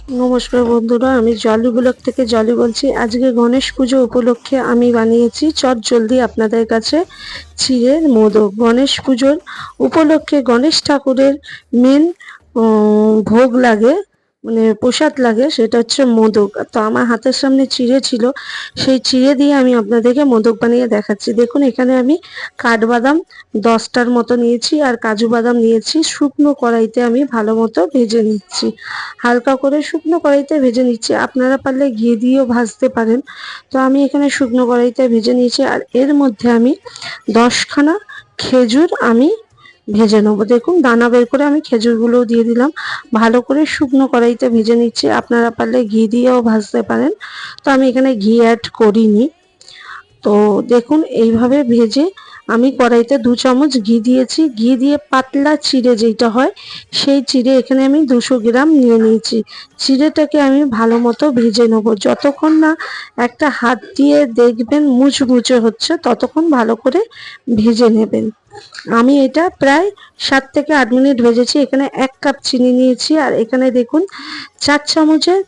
নমস্কার বন্ধুরা, আমি জলি ব্লগ থেকে জলি বলছি। আজকে গণেশ পুজো উপলক্ষে আমি বানিয়েছি চট জলদি আপনাদের কাছে চিড়ের মোদক। গণেশ পুজোর উপলক্ষে গণেশ ঠাকুরের মেন ভোগ লাগে, মানে প্রসাদ লাগে, সেটা হচ্ছে মোদক। তো আমার হাতের সামনে চিড়ে ছিল, সেই চিড়ে দিয়ে আমি আপনাদেরকে মোদক বানিয়ে দেখাচ্ছি। দেখুন, এখানে আমি কাঠবাদাম 10টার মতো নিয়েছি আর কাজু বাদাম নিয়েছি। শুকনো কড়াইতে আমি ভালো মতো ভেজে নিচ্ছি, হালকা করে শুকনো কড়াইতে ভেজে নিচ্ছি। আপনারা পারলে ঘি দিয়েও ভাজতে পারেন। তো আমি এখানে শুকনো কড়াইতে ভেজে নিয়েছি। আর এর মধ্যে আমি 10খানা খেজুর আমি ভেজে নেবো। দেখুন, দানা বের করে আমি খেজুরগুলোও দিয়ে দিলাম। ভালো করে শুকনো কড়াইতে ভেজে নিচ্ছি। আপনারা পারলে ঘি দিয়েও ভাজতে পারেন, তো আমি এখানে ঘি অ্যাড করিনি। তো দেখুন, এইভাবে ভেজে আমি কড়াইতে 2 চামচ ঘি দিয়েছি। ঘি দিয়ে পাতলা চিড়ে যেটা হয়, সেই চিড়ে এখানে আমি 200 গ্রাম নিয়ে নিয়েছি। চিড়েটাকে আমি ভালো মতো ভেজে নেবো। যতক্ষণ না একটা হাত দিয়ে দেখবেন মুচমুচে হচ্ছে, ততক্ষণ ভালো করে ভেজে নেবেন। আমি এটা প্রায় 7 থেকে 8 মিনিট ভেজেছি। এখানে 1 কাপ চিনি নিয়েছি। আর এখানে দেখুন, 4 চামচের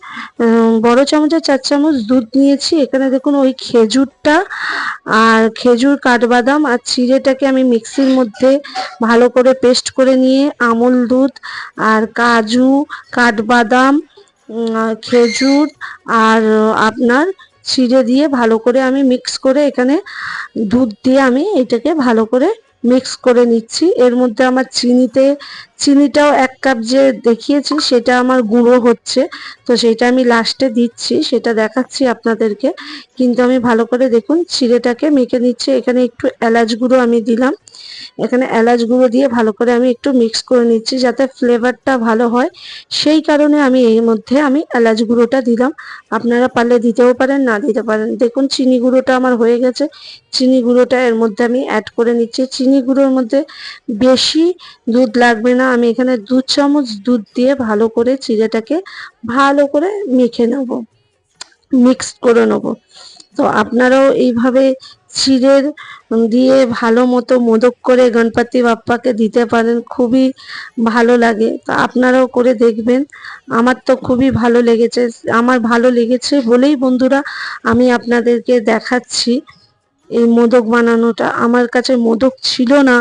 বড় চামচের 4 চামচ দুধ নিয়েছি। এখানে দেখুন, ওই খেজুরটা আর খেজুর, কাঠবাদাম আর চিড়েটাকে আমি মিক্সির মধ্যে ভালো করে পেস্ট করে নিয়ে আমুল দুধ আর কাজু, কাঠবাদাম, খেজুর আর আপনার চিড়ে দিয়ে ভালো করে আমি মিক্স করে, এখানে দুধ দিয়ে আমি এটাকে ভালো করে মিক্স করে নিচ্ছি। এর মধ্যে আমার চিনিটাও 1 কাপ যে দেখিয়েছি, সেটা আমার গুঁড়ো হচ্ছে, তো সেটা আমি লাস্টে দিচ্ছি, সেটা দেখাচ্ছি আপনাদেরকে। কিন্তু আমি ভালো করে দেখুন চিড়েটাকে মেখে নিচ্ছি। এখানে একটু এলাচ গুঁড়ো আমি দিলাম। এখানে এলাচ গুঁড়ো দিয়ে ভালো করে আমি একটু মিক্স করে নিচ্ছি, যাতে ফ্লেভারটা ভালো হয়, সেই কারণে আমি এর মধ্যে এলাচ গুঁড়োটা দিলাম। আপনারা পারলে দিতেও পারেন, না দিতে পারেন। দেখুন, চিনি গুঁড়োটা আমার হয়ে গেছে। চিনি গুঁড়োটা এর মধ্যে আমি অ্যাড করে নিচ্ছি। চিনি গুঁড়োর মধ্যে বেশি দুধ লাগবে না। আমি এখানে 2 চামচ দুধ দিয়ে ভালো করে চিড়েটাকে ভালো করে মেখে নেব, মিক্স করে নেব। তো আপনারাও এইভাবে চিড়ের দিয়ে ভালো মতো মোদক করে গণপতি বাপ্পাকে দিতে পারেন, খুবই ভালো লাগে। তো আপনারাও করে দেখবেন। আমার তো খুবই ভালো লেগেছে। আমার ভালো লেগেছে বলেই বন্ধুরা আমি আপনাদেরকে দেখাচ্ছি এই মোদক বানানোটা। আমার কাছে মোদক ছিল না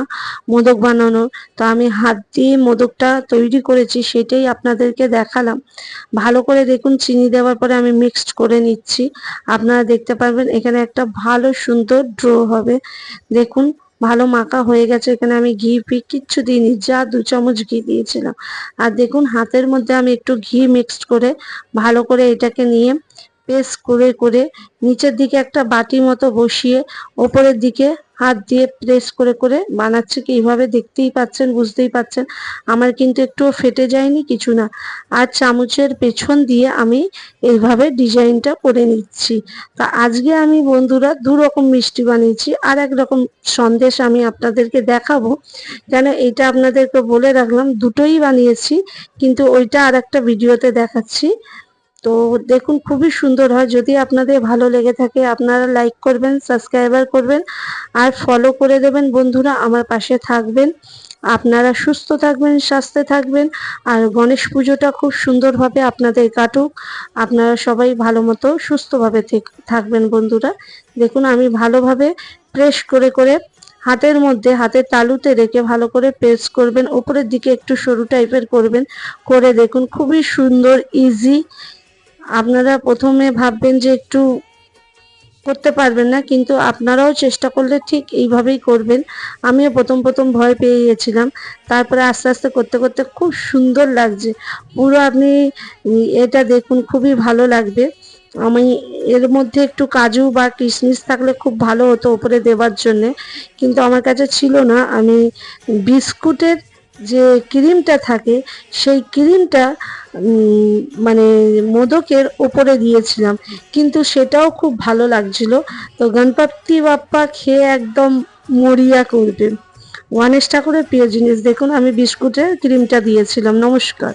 মোদক বানানো, তো আমি হাত দিয়ে মোদকটা তৈরি করেছি, সেটাই আপনাদেরকে দেখালাম। ভালো করে দেখুন, চিনি দেওয়ার পরে আমি মিক্সড করে নিচ্ছি। আপনারা দেখতে পারবেন এখানে একটা ভালো সুন্দর ড্র হবে। দেখুন, ভালো মাখা হয়ে গেছে। এখানে আমি ঘি ফি কিচ্ছু দিইনি, যা 2 চামচ ঘি দিয়েছিলাম। আর দেখুন, হাতের মধ্যে আমি একটু ঘি মিক্সড করে ভালো করে এটাকে নিয়ে পেস্ট করে করে নিচের দিকে একটা বাটি মতো বসিয়ে ওপরের দিকে হাত দিয়ে প্রেস করে করে বানাচ্ছি। কি এইভাবে দেখতেই পাচ্ছেন, বুঝতেই পাচ্ছেন। আমার কিন্তু একটুও ফেটে যায়নি, কিছু না। আর চামচের পেছন দিয়ে আমি এইভাবে ডিজাইনটা করে নিচ্ছি। তা আজকে আমি বন্ধুরা 2 রকম মিষ্টি বানিয়েছি। আর 1 রকম সন্দেশ আমি আপনাদেরকে দেখাবো, কেন এটা আপনাদেরকে বলে রাখলাম। দুটোই বানিয়েছি, কিন্তু ওইটা আর একটা ভিডিওতে দেখাচ্ছি। তো দেখুন, খুবই সুন্দর হয়। যদি আপনাদের ভালো লেগে থাকে, আপনারা লাইক করবেন, সাবস্ক্রাইবার করবেন আর ফলো করে দেবেন বন্ধুরা, আমার পাশে থাকবেন। আপনারা সুস্থ থাকবেন, স্বাস্থ্যে থাকবেন। আর গণেশ পুজোটা খুব সুন্দরভাবে আপনাদের কাটুক। আপনারা সবাই ভালো মতো সুস্থভাবে থাকবেন বন্ধুরা। দেখুন, আমি ভালোভাবে প্রেস করে করে হাতের মধ্যে, হাতের তালুতে রেখে ভালো করে প্রেস করবেন। উপরের দিকে একটু সরু টাইপের করবেন, করে দেখুন খুবই সুন্দর, ইজি। আপনারা প্রথমে ভাববেন যে একটু করতে পারবেন না, কিন্তু আপনারাও চেষ্টা করলে ঠিক এইভাবেই করবেন। আমিও প্রথম ভয় পেয়ে গেছিলাম, তারপরে আস্তে আস্তে করতে করতে খুব সুন্দর লাগছে পুরো। আপনি এটা দেখুন, খুবই ভালো লাগবে। আমি এর মধ্যে একটু কাজু বা কিশমিশ থাকলে খুব ভালো হতো উপরে দেওয়ার জন্যে, কিন্তু আমার কাছে ছিল না। আমি বিস্কুটের যে ক্রিমটা থাকে, সেই ক্রিমটা মানে মোদকের উপরে দিয়েছিলাম, কিন্তু সেটাও খুব ভালো লাগছিল। তো গণপতি বাপ্পা খেয়ে একদম মরিয়া করবে। গণেশ ঠাকুরের প্রিয় জিনিস। দেখুন, আমি বিস্কুটের ক্রিমটা দিয়েছিলাম। নমস্কার।